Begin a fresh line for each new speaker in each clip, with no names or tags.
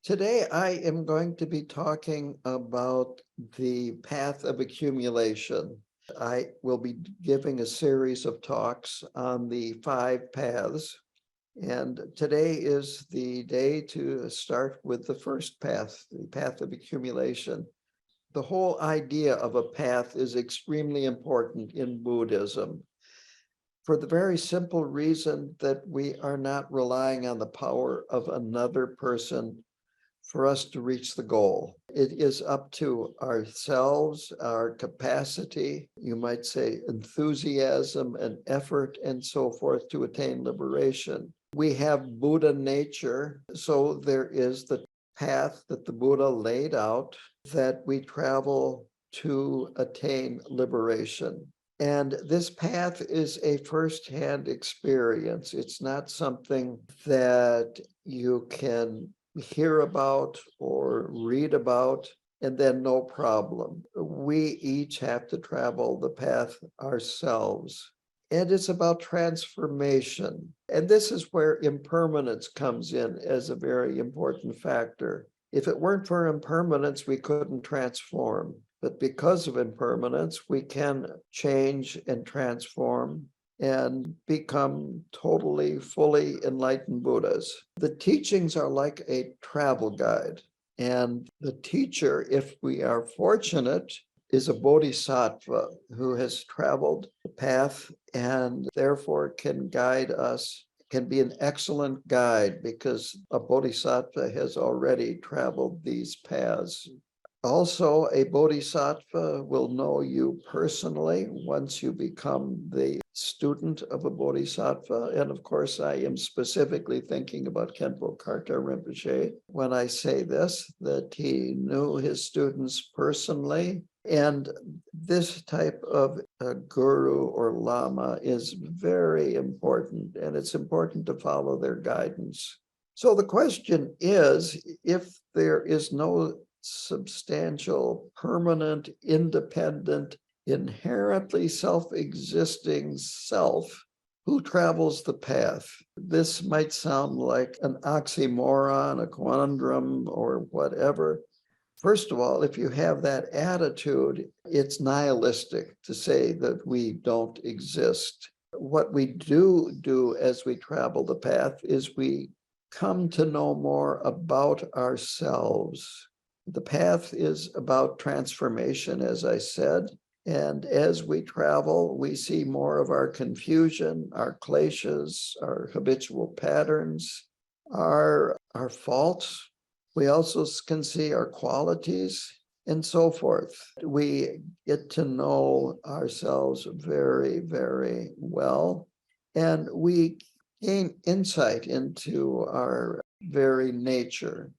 Today, I am going to be talking about the path of accumulation. I will be giving a series of talks on the 5 paths, and today is the day to start with the first path, the path of accumulation. The whole idea of a path is extremely important in Buddhism for the very simple reason that we are not relying on the power of another person for us to reach the goal. It is up to ourselves, our capacity, you might say enthusiasm and effort and so forth to attain liberation. We have Buddha nature, so there is the path that the Buddha laid out that we travel to attain liberation. And this path is a firsthand experience. It's not something that you can hear about or read about, and then no problem. We each have to travel the path ourselves. And it's about transformation. And this is where impermanence comes in as a very important factor. If it weren't for impermanence, we couldn't transform. But because of impermanence, we can change and transform and become totally, fully enlightened Buddhas. The teachings are like a travel guide. And the teacher, if we are fortunate, is a bodhisattva who has traveled the path and therefore can guide us, can be an excellent guide because a bodhisattva has already traveled these paths. Also, a bodhisattva will know you personally once you become the student of a bodhisattva. And of course, I am specifically thinking about Khenpo Karthar Rinpoche when I say this, that he knew his students personally. And this type of guru or lama is very important, and it's important to follow their guidance. So the question is, if there is no substantial, permanent, independent, inherently self-existing self, who travels the path? This might sound like an oxymoron, a conundrum, or whatever. First of all, if you have that attitude, it's nihilistic to say that we don't exist. What we do as we travel the path is we come to know more about ourselves. The path is about transformation, as I said. And as we travel, we see more of our confusion, our kleshas, our habitual patterns, our faults. We also can see our qualities and so forth. We get to know ourselves very, very well. And we gain insight into our very nature.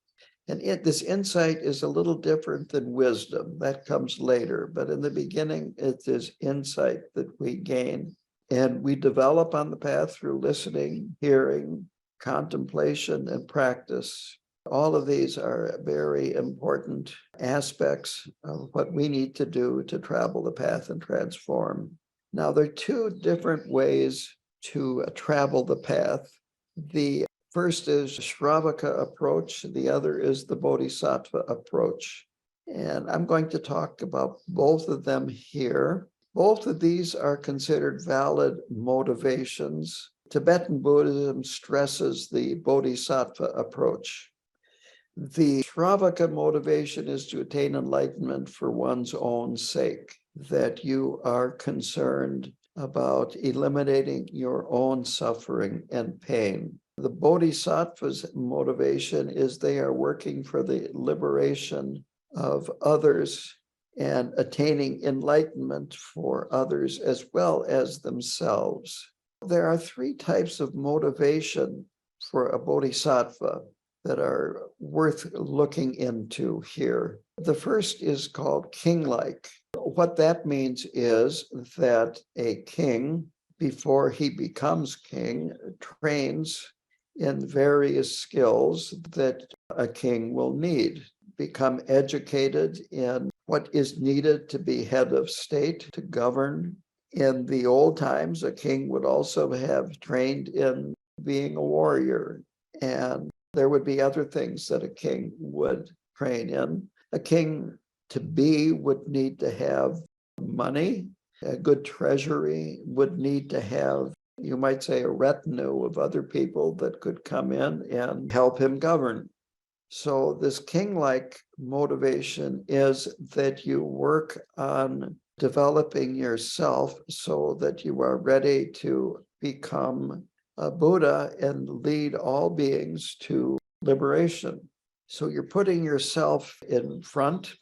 And this insight is a little different than wisdom. That comes later. But in the beginning, it is insight that we gain. And we develop on the path through listening, hearing, contemplation, and practice. All of these are very important aspects of what we need to do to travel the path and transform. Now, there are 2 different ways to travel the path. The first is Shravaka approach, the other is the Bodhisattva approach. And I'm going to talk about both of them here. Both of these are considered valid motivations. Tibetan Buddhism stresses the Bodhisattva approach. The Shravaka motivation is to attain enlightenment for one's own sake, that you are concerned about eliminating your own suffering and pain. The Bodhisattva's motivation is they are working for the liberation of others and attaining enlightenment for others as well as themselves. There are 3 types of motivation for a bodhisattva that are worth looking into here. The first is called king-like. What that means is that a king, before he becomes king, trains in various skills that a king will need, become educated in what is needed to be head of state, to govern. In the old times, a king would also have trained in being a warrior and There would be other things that a king would train in. A king to be would need to have money, a good treasury, would need to have, you might say, a retinue of other people that could come in and help him govern. So this king-like motivation is that you work on developing yourself so that you are ready to become a Buddha and lead all beings to liberation. So you're putting yourself in front,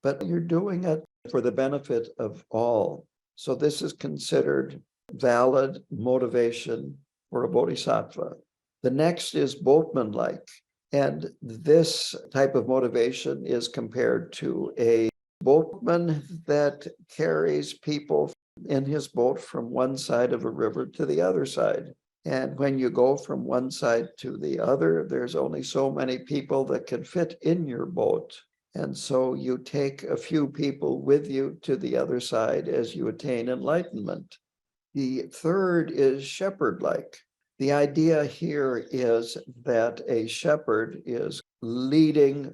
but you're doing it for the benefit of all. So this is considered valid motivation for a bodhisattva. The next is boatman-like. And this type of motivation is compared to a boatman that carries people in his boat from one side of a river to the other side. And when you go from one side to the other, there's only so many people that can fit in your boat. And so you take a few people with you to the other side as you attain enlightenment. The third is shepherd-like. The idea here is that a shepherd is leading,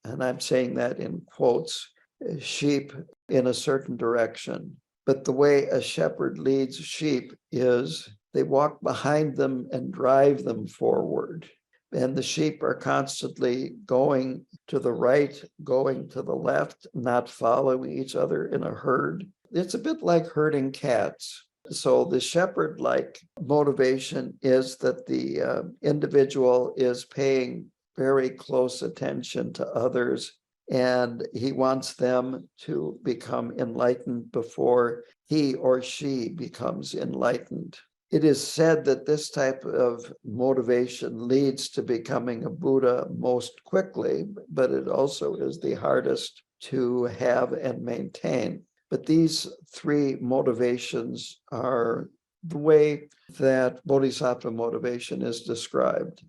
and I'm saying that in quotes, sheep in a certain direction. But the way a shepherd leads sheep is they walk behind them and drive them forward. And the sheep are constantly going to the right, going to the left, not following each other in a herd. It's a bit like herding cats. So the shepherd-like motivation is that the individual is paying very close attention to others, and he wants them to become enlightened before he or she becomes enlightened. It is said that this type of motivation leads to becoming a Buddha most quickly, but it also is the hardest to have and maintain. But these three motivations are the way that Bodhisattva motivation is described.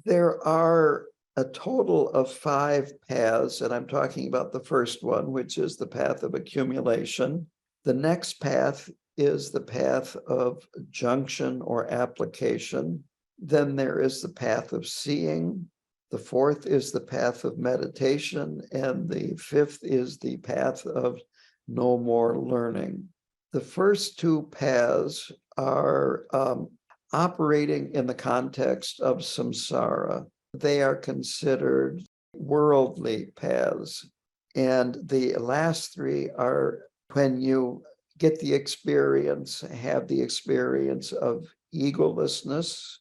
There are a total of 5 paths, and I'm talking about the first one, which is the path of accumulation. The next path is the path of junction or application. Then there is the path of seeing. The fourth is the path of meditation, and the fifth is the path of no more learning. The first 2 paths are operating in the context of samsara. They are considered worldly paths. And the last 3 are when you get the experience, have the experience of egolessness,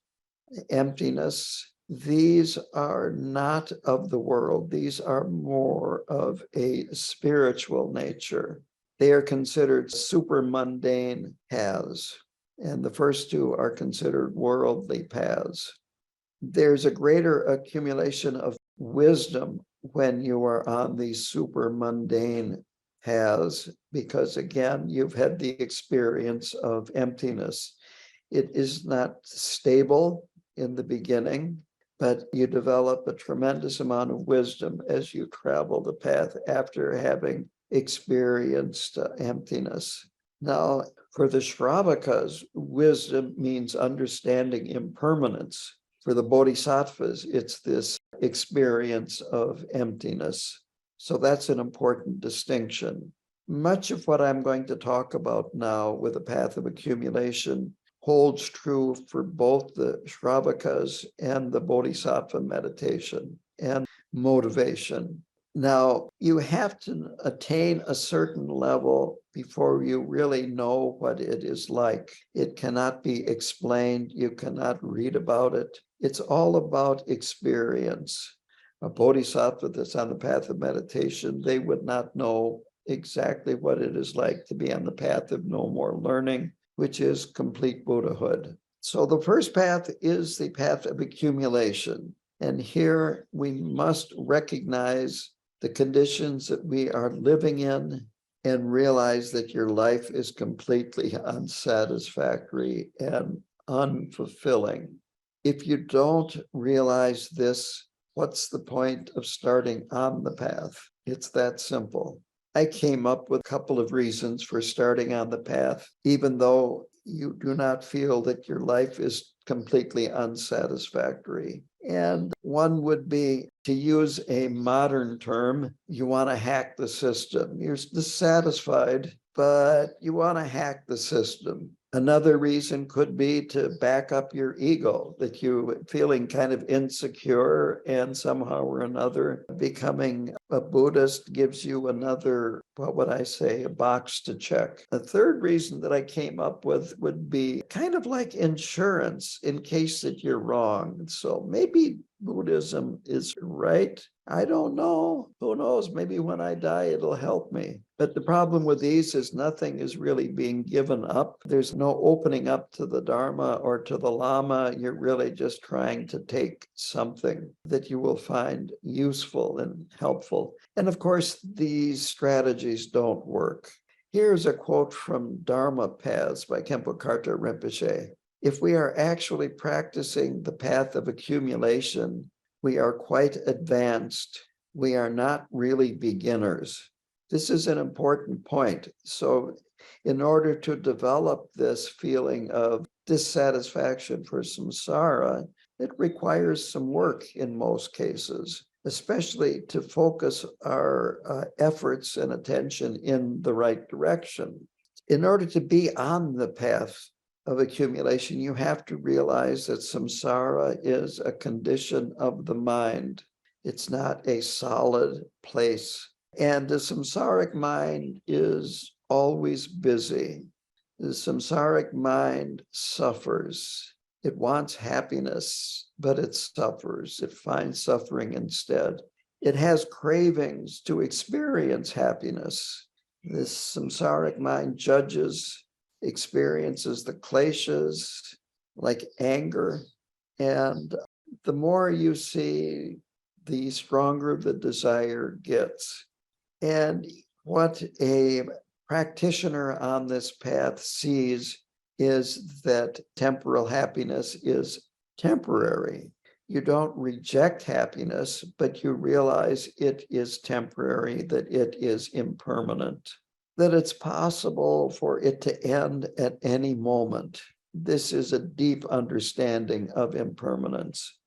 emptiness. These are not of the world. These are more of a spiritual nature. They are considered super mundane paths, and the first 2 are considered worldly paths. There's a greater accumulation of wisdom when you are on these super mundane paths, because again, you've had the experience of emptiness. It is not stable in the beginning, but you develop a tremendous amount of wisdom as you travel the path after having experienced emptiness. Now, for the Shravakas, wisdom means understanding impermanence. For the Bodhisattvas, it's this experience of emptiness. So that's an important distinction. Much of what I'm going to talk about now with the path of accumulation holds true for both the Shravakas and the Bodhisattva meditation and motivation. Now, you have to attain a certain level before you really know what it is like. It cannot be explained. You cannot read about it. It's all about experience. A bodhisattva that's on the path of meditation, they would not know exactly what it is like to be on the path of no more learning, which is complete Buddhahood. So the first path is the path of accumulation. And here we must recognize the conditions that we are living in and realize that your life is completely unsatisfactory and unfulfilling. If you don't realize this, what's the point of starting on the path? It's that simple. I came up with a couple of reasons for starting on the path, even though you do not feel that your life is completely unsatisfactory. And one would be, to use a modern term, you want to hack the system. You're dissatisfied, but you want to hack the system. Another reason could be to back up your ego, that you feeling kind of insecure, and somehow or another becoming a Buddhist gives you another, what would I say, a box to check. A third reason that I came up with would be kind of like insurance in case that you're wrong. So maybe Buddhism is right. I don't know. Who knows? Maybe when I die, it'll help me. But the problem with these is nothing is really being given up. There's no opening up to the Dharma or to the Lama. You're really just trying to take something that you will find useful and helpful. And of course, these strategies don't work. Here's a quote from Dharma Paths by Khenpo Karthar Rinpoche. If we are actually practicing the path of accumulation, we are quite advanced. We are not really beginners. This is an important point. So in order to develop this feeling of dissatisfaction for samsara, it requires some work in most cases, especially to focus our efforts and attention in the right direction. In order to be on the path of accumulation, you have to realize that samsara is a condition of the mind. It's not a solid place. And the samsaric mind is always busy. The samsaric mind suffers. It wants happiness, but it suffers. It finds suffering instead. It has cravings to experience happiness. This samsaric mind judges, experiences the kleshas like anger. And the more you see, the stronger the desire gets. And what a practitioner on this path sees is that temporal happiness is temporary. You don't reject happiness, but you realize it is temporary, that it is impermanent, that it's possible for it to end at any moment. This is a deep understanding of impermanence.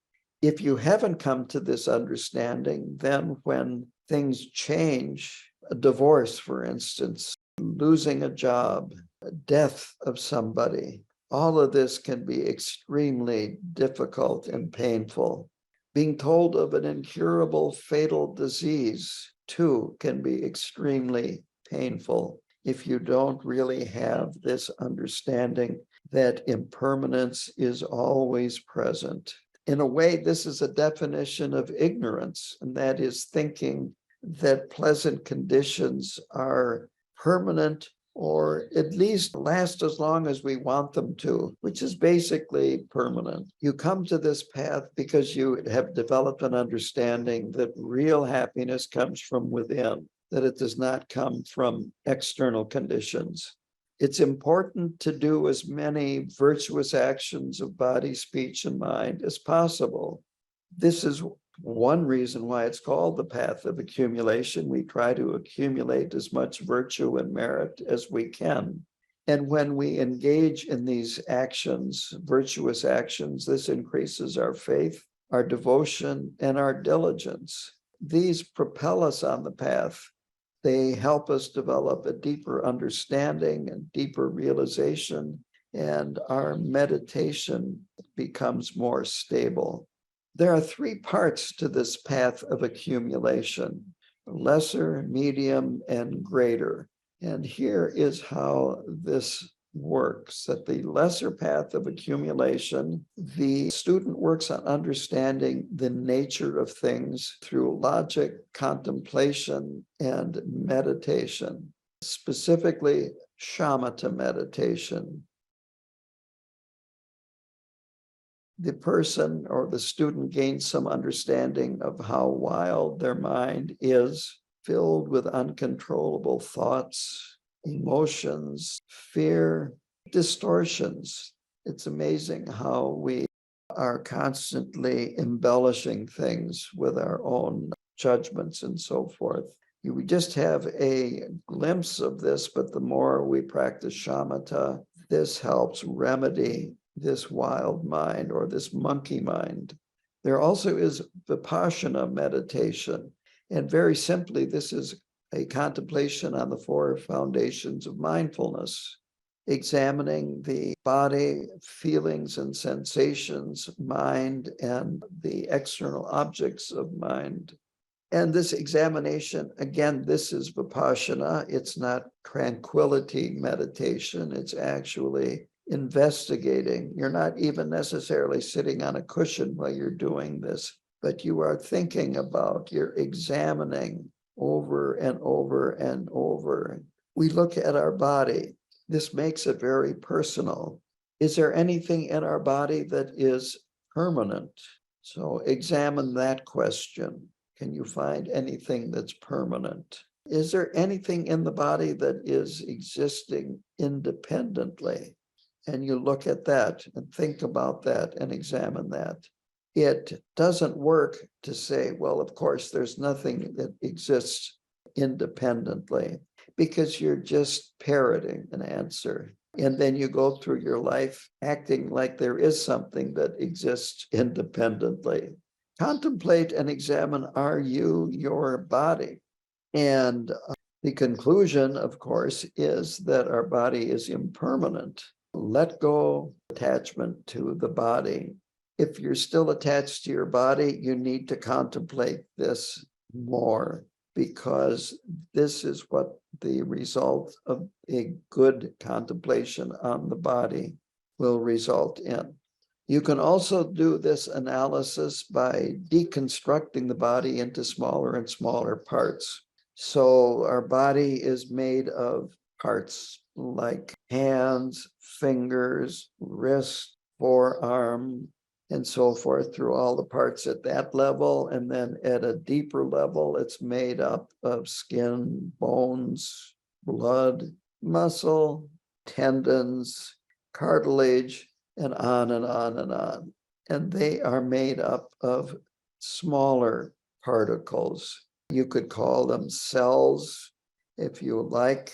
If you haven't come to this understanding, then when things change, a divorce, for instance, losing a job, a death of somebody, all of this can be extremely difficult and painful. Being told of an incurable fatal disease, too, can be extremely painful if you don't really have this understanding that impermanence is always present. In a way, this is a definition of ignorance, and that is thinking that pleasant conditions are permanent or at least last as long as we want them to, which is basically permanent. You come to this path because you have developed an understanding that real happiness comes from within, that it does not come from external conditions. It's important to do as many virtuous actions of body, speech, and mind as possible. This is one reason why it's called the path of accumulation. We try to accumulate as much virtue and merit as we can. And when we engage in these actions, virtuous actions, this increases our faith, our devotion, and our diligence. These propel us on the path. They help us develop a deeper understanding and deeper realization, and our meditation becomes more stable. There are three parts to this path of accumulation: lesser, medium, and greater. And here is how this works. That the lesser path of accumulation, the student works on understanding the nature of things through logic, contemplation, and meditation, specifically shamatha meditation. The person or the student gains some understanding of how wild their mind is, filled with uncontrollable thoughts, emotions, fear, distortions. It's amazing how we are constantly embellishing things with our own judgments and so forth. We just have a glimpse of this, but the more we practice shamatha, This helps remedy this wild mind or this monkey mind. There also is Vipassana meditation. And very simply, this is a contemplation on the four foundations of mindfulness, examining the body, feelings and sensations, mind, and the external objects of mind. And this examination, again, this is Vipassana. It's not tranquility meditation. It's actually investigating. You're not even necessarily sitting on a cushion while you're doing this, but you are thinking about, you're examining over and over and over. We look at our body. This makes it very personal. Is there anything in our body that is permanent? So examine that question. Can you find anything that's permanent? Is there anything in the body that is existing independently? And you look at that and think about that and examine that. It doesn't work to say, well, of course, there's nothing that exists independently, because you're just parroting an answer. And then you go through your life acting like there is something that exists independently. Contemplate and examine, are you your body? And the conclusion, of course, is that our body is impermanent. Let go attachment to the body. If you're still attached to your body, you need to contemplate this more, because this is what the result of a good contemplation on the body will result in. You can also do this analysis by deconstructing the body into smaller and smaller parts. So our body is made of parts like hands, fingers, wrist, forearm, and so forth, through all the parts at that level. And then at a deeper level, it's made up of skin, bones, blood, muscle, tendons, cartilage, and on and on and on. And they are made up of smaller particles. You could call them cells if you like.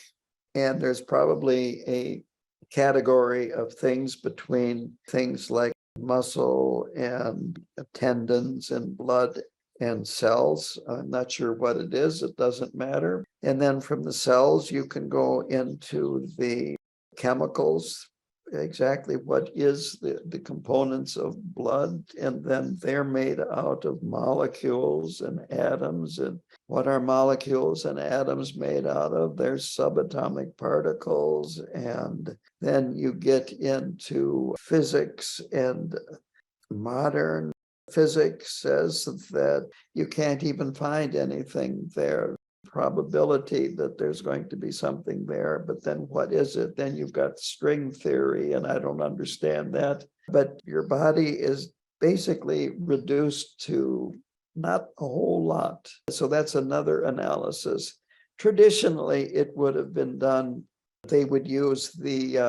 And there's probably a category of things between things like muscle and tendons and blood and cells. I'm not sure what it is. It doesn't matter. And then from the cells, you can go into the chemicals. Exactly what is the components of blood, and then they're made out of molecules and atoms. And what are molecules and atoms made out of? They're subatomic particles. And then you get into physics, and modern physics says that you can't even find anything there. Probability that there's going to be something there, but then what is it? Then you've got string theory, and I don't understand that. But your body is basically reduced to not a whole lot. So that's another analysis. Traditionally, it would have been done, they would use the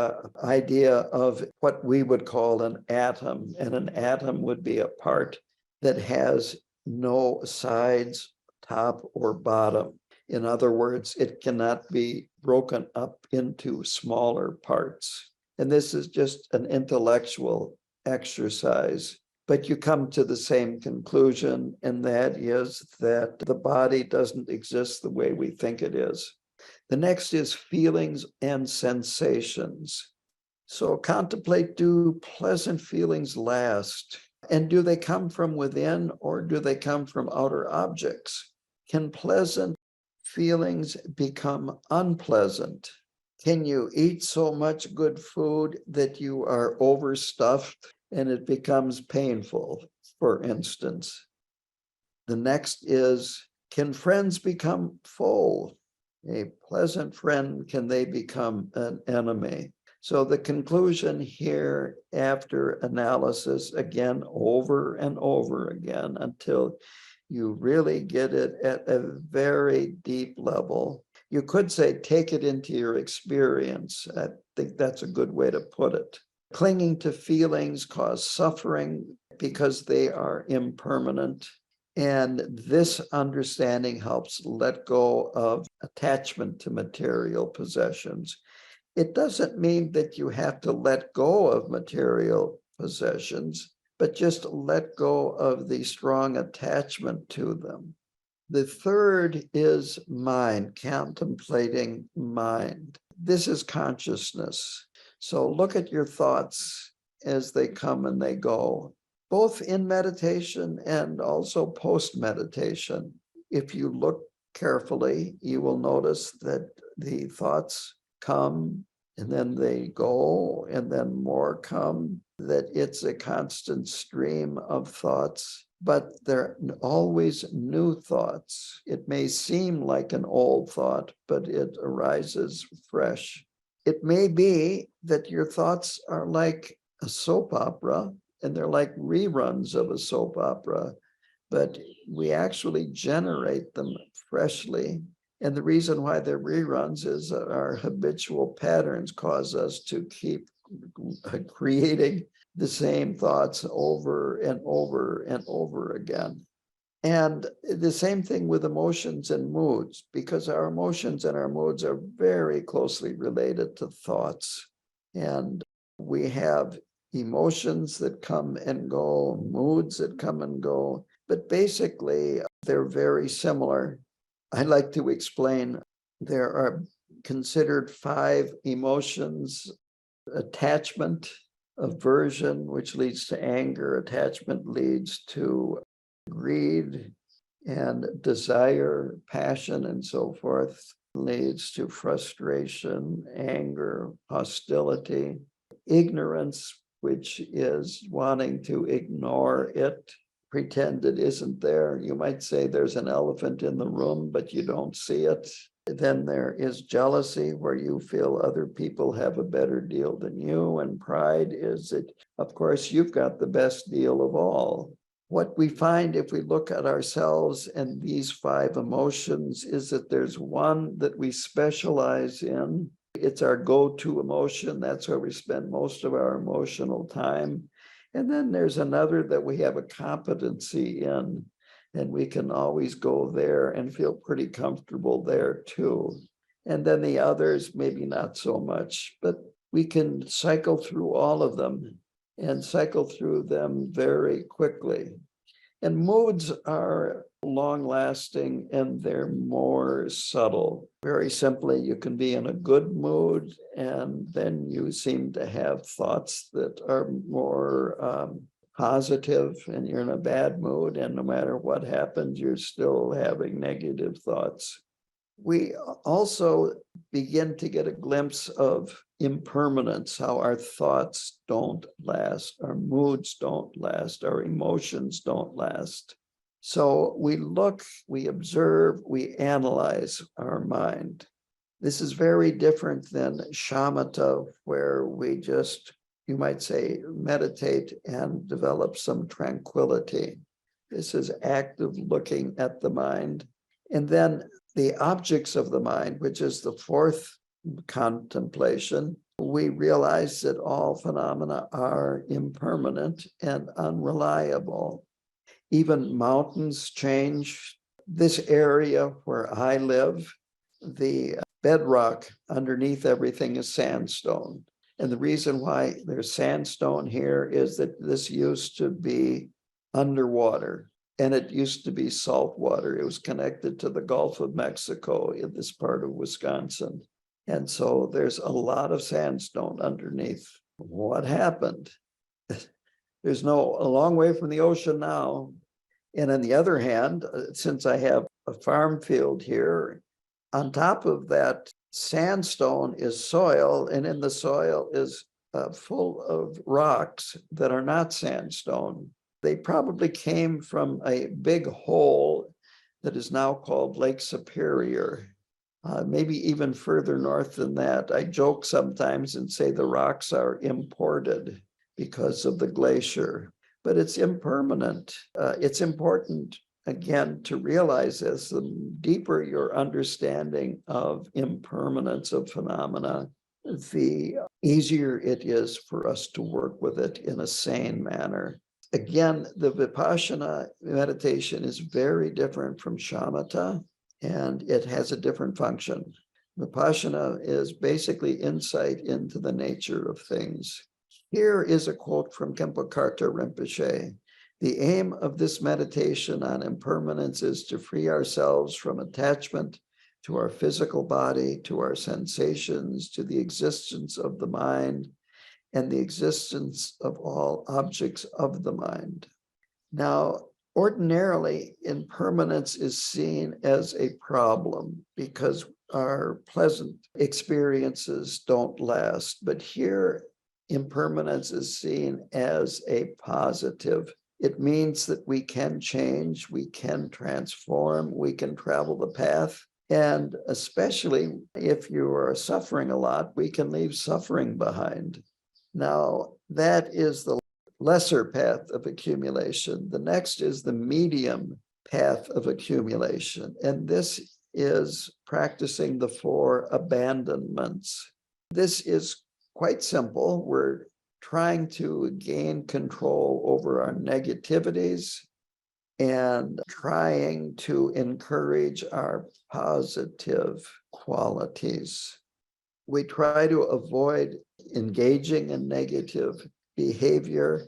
idea of what we would call an atom, and an atom would be a part that has no sides, top or bottom. In other words, it cannot be broken up into smaller parts. And this is just an intellectual exercise. But you come to the same conclusion, and that is that the body doesn't exist the way we think it is. The next is feelings and sensations. So contemplate, do pleasant feelings last? And do they come from within, or do they come from outer objects? Can pleasant feelings become unpleasant? Can you eat so much good food that you are overstuffed and it becomes painful, for instance? The next is, can friends become foe? A pleasant friend, can they become an enemy? So the conclusion here, after analysis, again, over and over again, until you really get it at a very deep level. You could say, take it into your experience. I think that's a good way to put it. Clinging to feelings cause suffering because they are impermanent. And this understanding helps let go of attachment to material possessions. It doesn't mean that you have to let go of material possessions, but just let go of the strong attachment to them. The third is mind, contemplating mind. This is consciousness. So look at your thoughts as they come and they go, both in meditation and also post-meditation. If you look carefully, you will notice that the thoughts come and then they go and then more come, that it's a constant stream of thoughts, but they're always new thoughts. It may seem like an old thought, but it arises fresh. It may be that your thoughts are like a soap opera and they're like reruns of a soap opera, but we actually generate them freshly. And the reason why they're reruns is that our habitual patterns cause us to keep creating the same thoughts over and over and over again. And the same thing with emotions and moods, because our emotions and our moods are very closely related to thoughts. And we have emotions that come and go, moods that come and go, but basically they're very similar. I like to explain there are considered 5 emotions: attachment, aversion, which leads to anger, attachment leads to greed, and desire, passion, and so forth leads to frustration, anger, hostility, ignorance, which is wanting to ignore it, pretend it isn't there. You might say there's an elephant in the room, but you don't see it. Then there is jealousy, where you feel other people have a better deal than you. And pride is that, of course, you've got the best deal of all. What we find if we look at ourselves and these 5 emotions is that there's one that we specialize in. It's our go-to emotion. That's where we spend most of our emotional time. And then there's another that we have a competency in, and we can always go there and feel pretty comfortable there too. And then the others, maybe not so much, but we can cycle through all of them and cycle through them very quickly. And moods are long-lasting and they're more subtle. Very simply, you can be in a good mood and then you seem to have thoughts that are more positive, and you're in a bad mood, and no matter what happens, you're still having negative thoughts. We also begin to get a glimpse of impermanence, how our thoughts don't last, our moods don't last, our emotions don't last. So we look, we observe, we analyze our mind. This is very different than shamatha, where we just, you might say, meditate and develop some tranquility. This is active looking at the mind. And then the objects of the mind, which is the 4th contemplation, we realize that all phenomena are impermanent and unreliable. Even mountains change. This area where I live, the bedrock underneath everything is sandstone. And the reason why there's sandstone here is that this used to be underwater, and it used to be salt water. It was connected to the Gulf of Mexico in this part of Wisconsin. And so there's a lot of sandstone underneath. What happened? There's a long way from the ocean now. And on the other hand, since I have a farm field here, on top of that sandstone is soil, and in the soil is full of rocks that are not sandstone. They probably came from a big hole that is now called Lake Superior, maybe even further north than that. I joke sometimes and say the rocks are imported because of the glacier, but it's impermanent. It's important, again, to realize this. The deeper your understanding of impermanence of phenomena, the easier it is for us to work with it in a sane manner. Again, the Vipassana meditation is very different from shamatha, and it has a different function. Vipassana is basically insight into the nature of things. Here is a quote from Khenpo Karthar Rinpoche. The aim of this meditation on impermanence is to free ourselves from attachment to our physical body, to our sensations, to the existence of the mind, and the existence of all objects of the mind. Now, ordinarily, impermanence is seen as a problem because our pleasant experiences don't last. But here, impermanence is seen as a positive. It means that we can change, we can transform, we can travel the path. And especially if you are suffering a lot, we can leave suffering behind. Now, that is the lesser path of accumulation. The next is the medium path of accumulation. And this is practicing the 4 abandonments. This is quite simple. We're trying to gain control over our negativities and trying to encourage our positive qualities. We try to avoid engaging in negative behavior,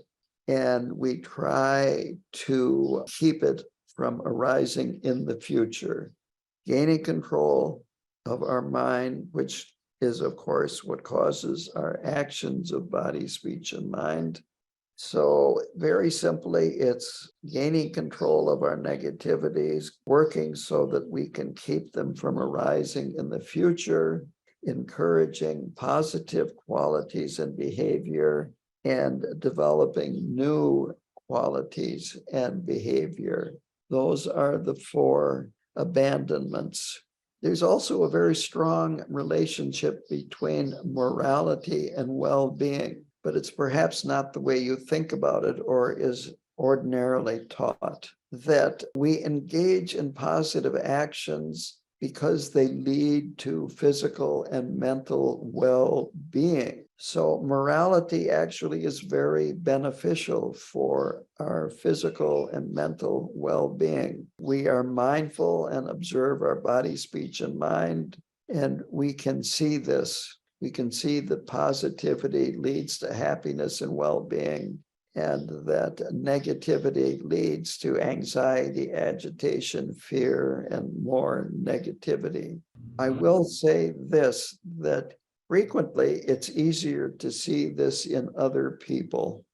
and we try to keep it from arising in the future. Gaining control of our mind, which is, of course, what causes our actions of body, speech, and mind. So very simply, it's gaining control of our negativities, working so that we can keep them from arising in the future, encouraging positive qualities and behavior, and developing new qualities and behavior. Those are the 4 abandonments. There's also a very strong relationship between morality and well-being, but it's perhaps not the way you think about it or is ordinarily taught, that we engage in positive actions because they lead to physical and mental well-being. So morality actually is very beneficial for our physical and mental well-being. We are mindful and observe our body, speech, and mind, and we can see this. We can see that positivity leads to happiness and well-being, and that negativity leads to anxiety, agitation, fear, and more negativity. I will say this, that frequently it's easier to see this in other people,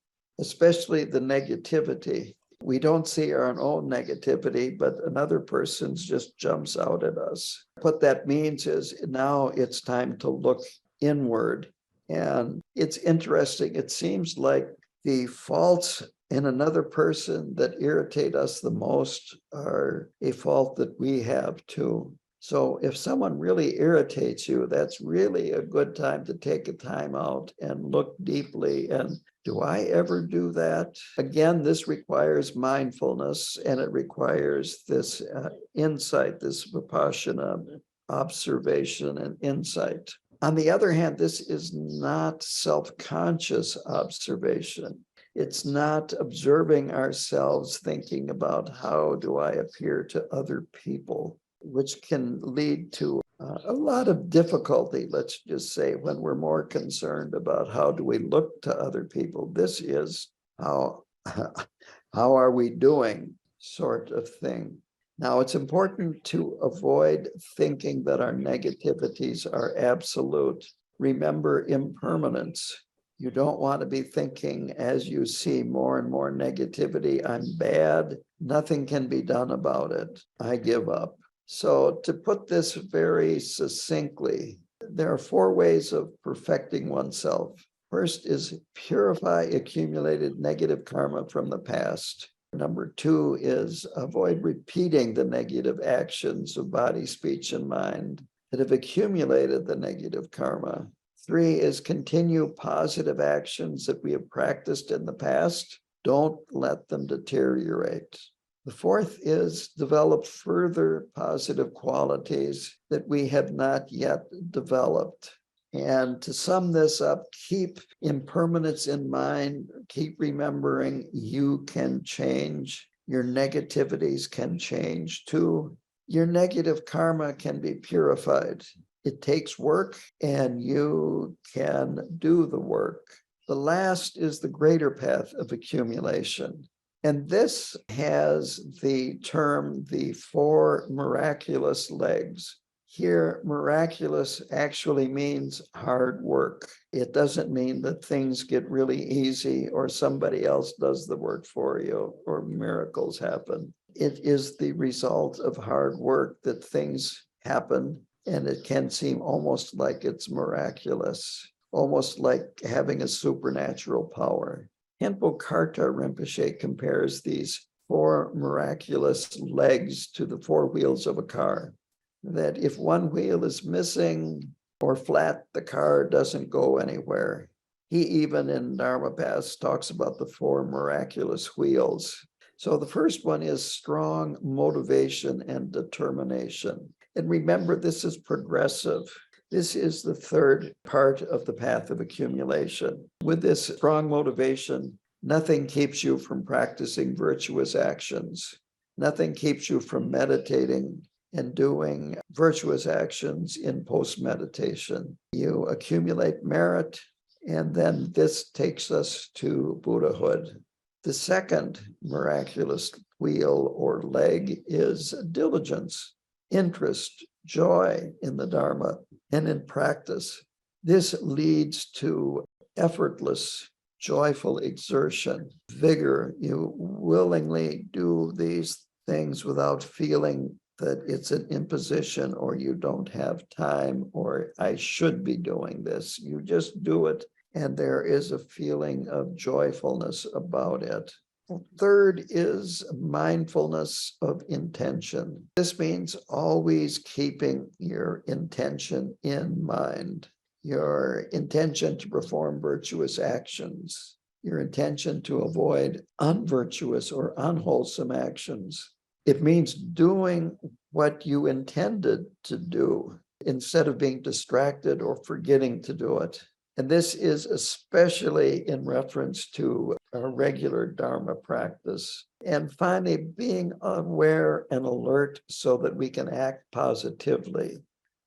especially the negativity. We don't see our own negativity, but another person's just jumps out at us. What that means is now it's time to look inward. And it's interesting. It seems like the faults in another person that irritate us the most are a fault that we have too. So if someone really irritates you, that's really a good time to take a time out and look deeply. And do I ever do that? Again, this requires mindfulness, and it requires this insight, this vipassana observation and insight. On the other hand, this is not self-conscious observation. It's not observing ourselves thinking about how do I appear to other people, which can lead to a lot of difficulty, let's just say, when we're more concerned about how do we look to other people. This is how are we doing sort of thing. Now, it's important to avoid thinking that our negativities are absolute. Remember impermanence. You don't want to be thinking as you see more and more negativity, I'm bad, nothing can be done about it, I give up. So to put this very succinctly, there are 4 ways of perfecting oneself. First is purify accumulated negative karma from the past. Number 2 is avoid repeating the negative actions of body, speech, and mind that have accumulated the negative karma. 3 is continue positive actions that we have practiced in the past. Don't let them deteriorate. The 4th is develop further positive qualities that we have not yet developed. And to sum this up, keep impermanence in mind, keep remembering you can change, your negativities can change too. Your negative karma can be purified. It takes work, and you can do the work. The last is the greater path of accumulation. And this has the term, the four miraculous legs. Here, miraculous actually means hard work. It doesn't mean that things get really easy or somebody else does the work for you or miracles happen. It is the result of hard work that things happen, and it can seem almost like it's miraculous, almost like having a supernatural power. Khenpo Karthar Rinpoche compares these four miraculous legs to the four wheels of a car. That if one wheel is missing or flat, the car doesn't go anywhere. He even in Dharma Paths talks about the four miraculous wheels. So the first one is strong motivation and determination. And remember, this is progressive. This is the third part of the path of accumulation. With this strong motivation, nothing keeps you from practicing virtuous actions. Nothing keeps you from meditating and doing virtuous actions in post-meditation. You accumulate merit, and then this takes us to Buddhahood. The second miraculous wheel or leg is diligence, interest, joy in the Dharma and in practice. This leads to effortless, joyful exertion, vigor. You willingly do these things without feeling that it's an imposition or you don't have time or I should be doing this. You just do it, and there is a feeling of joyfulness about it. Third is mindfulness of intention. This means always keeping your intention in mind, your intention to perform virtuous actions, your intention to avoid unvirtuous or unwholesome actions. It means doing what you intended to do instead of being distracted or forgetting to do it. And this is especially in reference to a regular Dharma practice. And finally, being aware and alert so that we can act positively.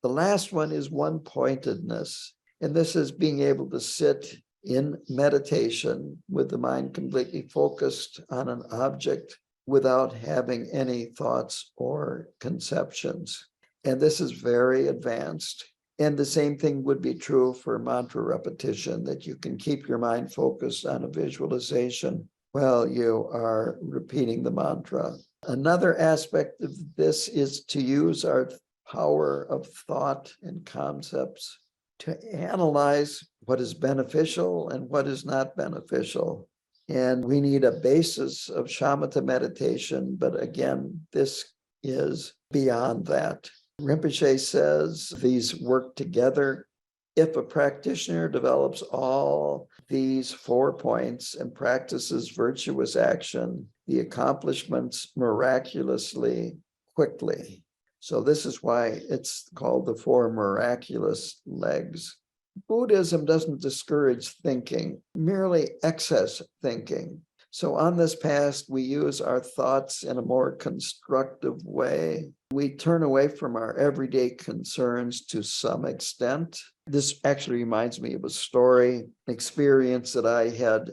The last one is one-pointedness. And this is being able to sit in meditation with the mind completely focused on an object without having any thoughts or conceptions. And this is very advanced. And the same thing would be true for mantra repetition, that you can keep your mind focused on a visualization while you are repeating the mantra. Another aspect of this is to use our power of thought and concepts to analyze what is beneficial and what is not beneficial. And we need a basis of shamatha meditation, but again, this is beyond that. Rinpoche says these work together. If a practitioner develops all these 4 points and practices virtuous action, the accomplishments miraculously quickly. So this is why it's called the 4 miraculous legs. Buddhism doesn't discourage thinking, merely excess thinking. So on this path, we use our thoughts in a more constructive way. We turn away from our everyday concerns to some extent. This actually reminds me of a story, experience that I had.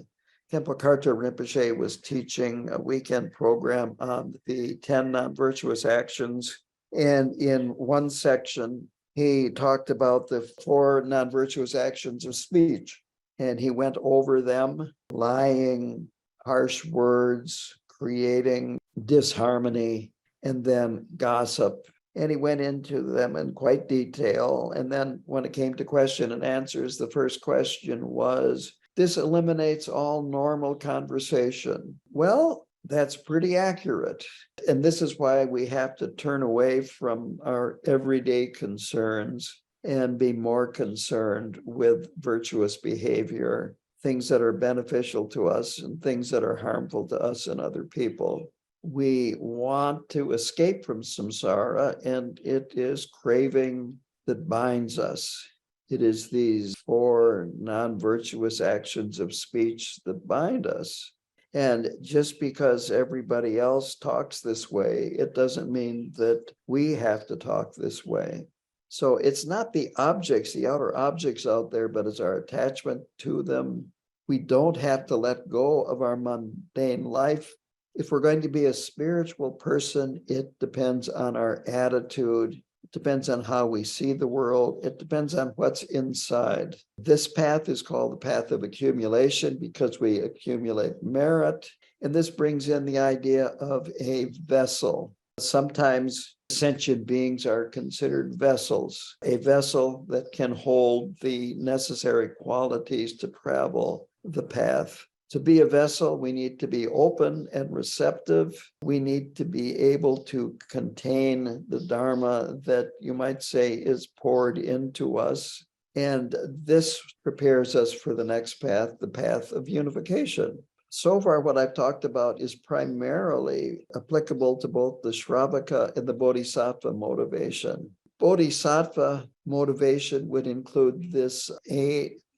Khenpo Karthar Rinpoche was teaching a weekend program on the 10 non-virtuous actions. And in one section, he talked about the 4 non-virtuous actions of speech. And he went over them, lying, harsh words, creating disharmony, and then gossip. And he went into them in quite detail. And then when it came to question and answers, the first question was, this eliminates all normal conversation. Well, that's pretty accurate. And this is why we have to turn away from our everyday concerns and be more concerned with virtuous behavior, things that are beneficial to us and things that are harmful to us and other people. We want to escape from samsara, and it is craving that binds us. It is these 4 non-virtuous actions of speech that bind us. And just because everybody else talks this way, it doesn't mean that we have to talk this way. So it's not the objects, the outer objects out there, but it's our attachment to them. We don't have to let go of our mundane life. If we're going to be a spiritual person, it depends on our attitude. It depends on how we see the world. It depends on what's inside. This path is called the path of accumulation because we accumulate merit. And this brings in the idea of a vessel. Sometimes sentient beings are considered vessels, a vessel that can hold the necessary qualities to travel the path. To be a vessel, we need to be open and receptive. We need to be able to contain the Dharma that you might say is poured into us. And this prepares us for the next path, the path of unification. So far, what I've talked about is primarily applicable to both the Shravaka and the Bodhisattva motivation. Bodhisattva motivation would include this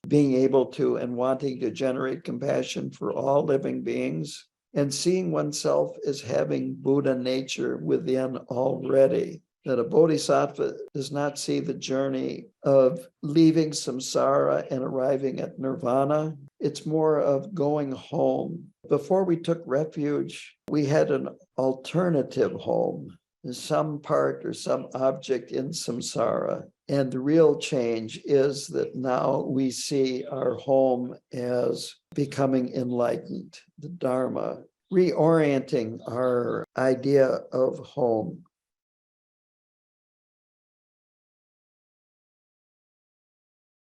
being able to and wanting to generate compassion for all living beings and seeing oneself as having Buddha nature within already. That a bodhisattva does not see the journey of leaving samsara and arriving at nirvana. It's more of going home. Before we took refuge, we had an alternative home, some part or some object in samsara. And the real change is that now we see our home as becoming enlightened, the Dharma, reorienting our idea of home.